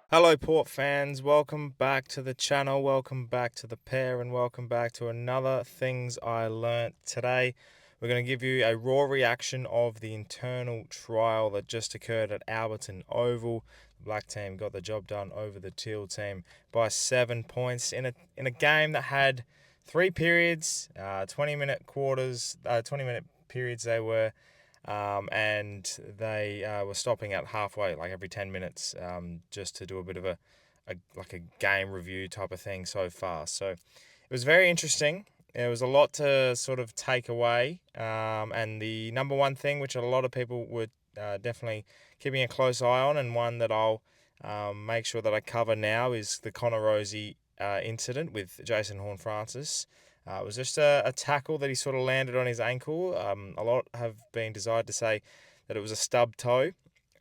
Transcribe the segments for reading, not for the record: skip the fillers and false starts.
Hello, Port fans. Welcome back to the channel. Welcome back to the pair, and welcome back to another Things I Learnt. Today, we're going to give you a raw reaction of the internal trial that just occurred at Alberton Oval. The black team got the job done over the teal team by 7 points in a game that had three periods, 20-minute quarters, 20-minute periods they were. And they were stopping at halfway, like every 10 minutes, just to do a bit of a game review type of thing so far. So it was very interesting. There was a lot to sort of take away. And the number one thing, which a lot of people were definitely keeping a close eye on, and one that I'll make sure that I cover now, is the Connor Rosie incident with Jason Horne-Francis. It was just a tackle that he sort of landed on his ankle. A lot have been desired to say that it was a stub toe,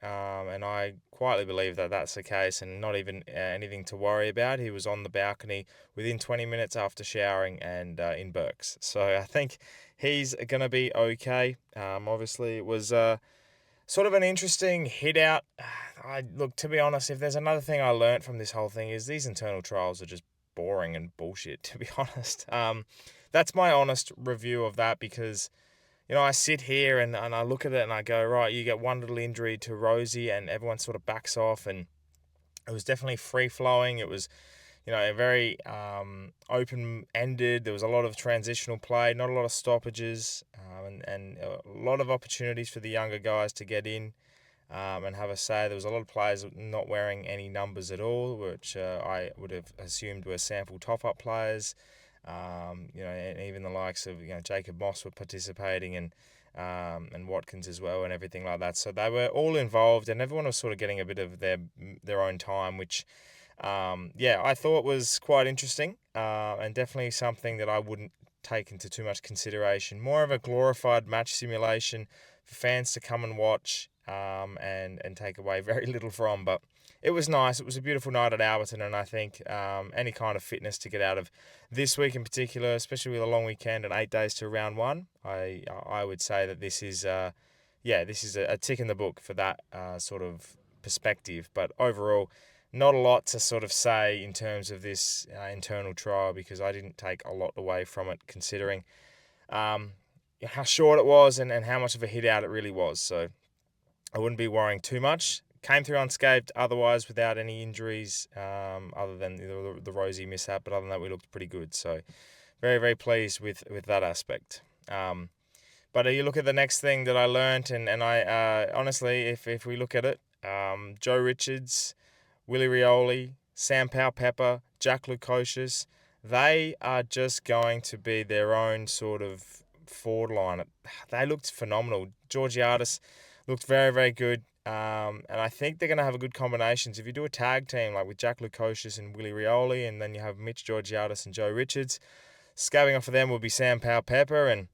and I quietly believe that that's the case and not even anything to worry about. He was on the balcony within 20 minutes after showering and in Burks. So I think he's going to be okay. Obviously, it was sort of an interesting hit out. Look, to be honest, if there's another thing I learnt from this whole thing is these internal trials are just boring and bullshit, to be honest. That's my honest review of that because, I sit here and I look at it and I go, right, you get one little injury to Rosie and everyone sort of backs off, and it was definitely free flowing. It was, very open ended. There was a lot of transitional play, not a lot of stoppages, and a lot of opportunities for the younger guys to get in and have a say. There was a lot of players not wearing any numbers at all, which I would have assumed were sample top-up players. And even the likes of Jacob Moss were participating, and Watkins as well, and everything like that. So they were all involved, and everyone was sort of getting a bit of their own time, which I thought was quite interesting, and definitely something that I wouldn't take into too much consideration. More of a glorified match simulation for fans to come and watch, and take away very little from. But it was nice. It was a beautiful night at Alberton, and I think any kind of fitness to get out of this week in particular, especially with a long weekend and 8 days to round one, I would say that this is this is a tick in the book for that sort of perspective. But overall, not a lot to sort of say in terms of this internal trial because I didn't take a lot away from it, considering um, how short it was and how much of a hit out it really was. So I wouldn't be worrying too much. Came through unscathed otherwise without any injuries, other than the Rosie mishap. But other than that, we looked pretty good. So very, very pleased with that aspect. But you look at the next thing that I learnt, and I honestly, if we look at it, Joe Richards, Willie Rioli, Sam Powell Pepper, Jack Lukosius, they are just going to be their own sort of forward line. They looked phenomenal. Georgiadis looked very, very good. And I think they're going to have a good combinations. If you do a tag team like with Jack Lukosius and Willie Rioli, and then you have Mitch Georgiadis and Joe Richards, scabbing off of them will be Sam Powell Pepper and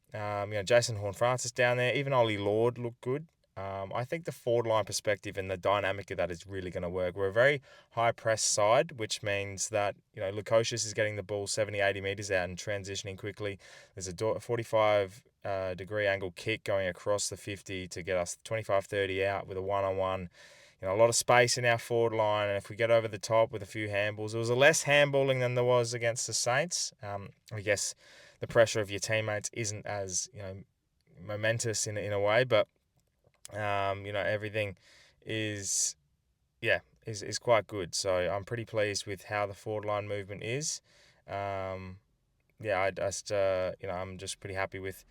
Jason Horne-Francis down there. Even Ollie Lord looked good. I think the forward line perspective and the dynamic of that is really going to work. We're a very high press side, which means that Lukosius is getting the ball 70, 80 metres out and transitioning quickly. There's a 45 degree angle kick going across the 50 to get us 25, 30 out with a one-on-one. A lot of space in our forward line, and if we get over the top with a few handballs, it was a less handballing than there was against the Saints. I guess the pressure of your teammates isn't as momentous in a way, but everything is is quite good. So I'm pretty pleased with how the forward line movement is. I just I'm just pretty happy with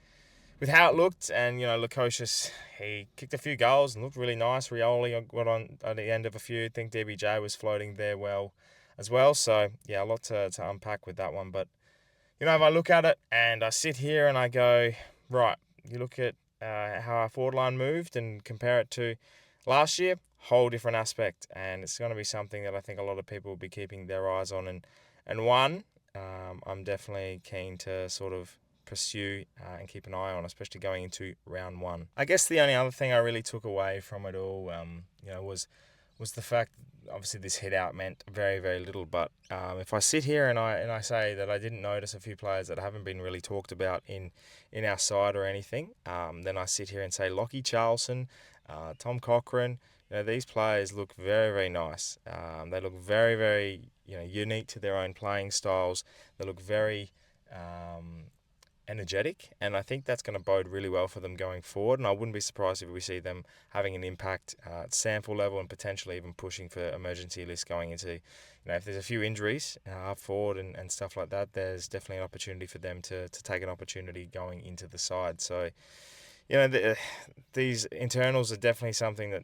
how it looked. And Lukosius, he kicked a few goals and looked really nice. Rioli got on at the end of a few. I think DBJ was floating there well as well. So yeah, a lot to unpack with that one. But if I look at it and I sit here and I go, right, you look at how our forward line moved and compare it to last year, whole different aspect. And it's going to be something that I think a lot of people will be keeping their eyes on. And one, I'm definitely keen to sort of pursue and keep an eye on, especially going into round one. I guess the only other thing I really took away from it all, was the fact obviously this hit out meant very, very little. But if I sit here and I say that I didn't notice a few players that haven't been really talked about in our side or anything, then I sit here and say Lockie Charlson, Tom Cochrane, these players look very, very nice. They look very, very, unique to their own playing styles. They look very energetic, and I think that's going to bode really well for them going forward. And I wouldn't be surprised if we see them having an impact at sample level and potentially even pushing for emergency lists going into, if there's a few injuries up forward and stuff like that, there's definitely an opportunity for them to take an opportunity going into the side. So, these internals are definitely something that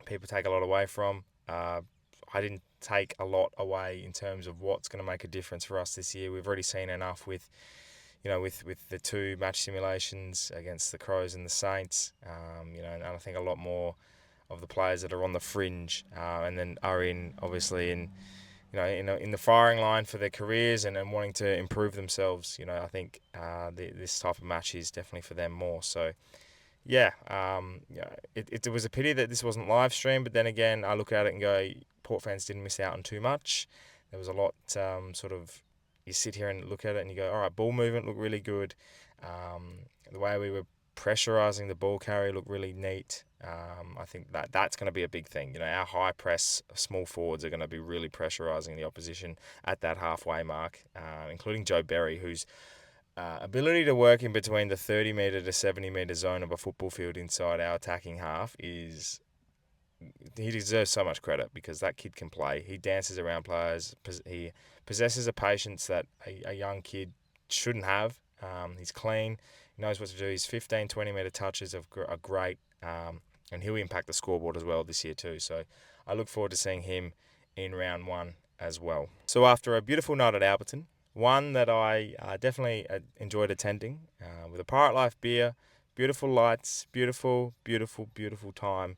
people take a lot away from. I didn't take a lot away in terms of what's going to make a difference for us this year. We've already seen enough with with the two match simulations against the Crows and the Saints, and I think a lot more of the players that are on the fringe and then are obviously in the firing line for their careers and wanting to improve themselves. I think this type of match is definitely for them more. So yeah, it was a pity that this wasn't live streamed, but then again, I look at it and go, Port fans didn't miss out on too much. There was a lot, sort of, you sit here and look at it and you go, all right, ball movement looked really good. The way we were pressurising the ball carrier looked really neat. I think that's going to be a big thing. Our high press small forwards are going to be really pressurising the opposition at that halfway mark, including Joe Berry, who's ability to work in between the 30 metre to 70 metre zone of a football field inside our attacking half is. He deserves so much credit because that kid can play. He dances around players. He possesses a patience that a young kid shouldn't have. He's clean. He knows what to do. His 15, 20 metre touches are great. And he'll impact the scoreboard as well this year too. So I look forward to seeing him in round one as well. So after a beautiful night at Alberton, one that I definitely enjoyed attending with a Pirate Life beer, beautiful lights, beautiful, beautiful, beautiful time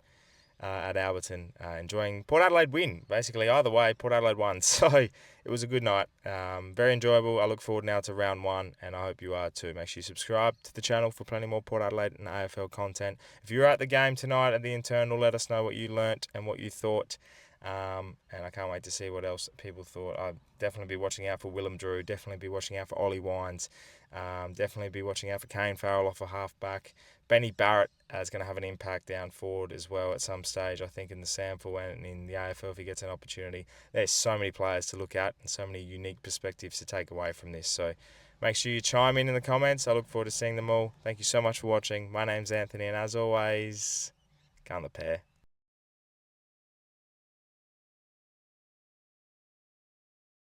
at Alberton, enjoying Port Adelaide win. Basically, either way, Port Adelaide won. So it was a good night. Very enjoyable. I look forward now to round one, and I hope you are too. Make sure you subscribe to the channel for plenty more Port Adelaide and AFL content. If you're at the game tonight at the internal, let us know what you learnt and what you thought. And I can't wait to see what else people thought. I'll definitely be watching out for Willem Drew. Definitely be watching out for Ollie Wines. Definitely be watching out for Kane Farrell off a half-back. Benny Barrett is going to have an impact down forward as well at some stage, I think, in the sample and in the AFL if he gets an opportunity. There's so many players to look at and so many unique perspectives to take away from this. So make sure you chime in the comments. I look forward to seeing them all. Thank you so much for watching. My name's Anthony, and as always, come the pair.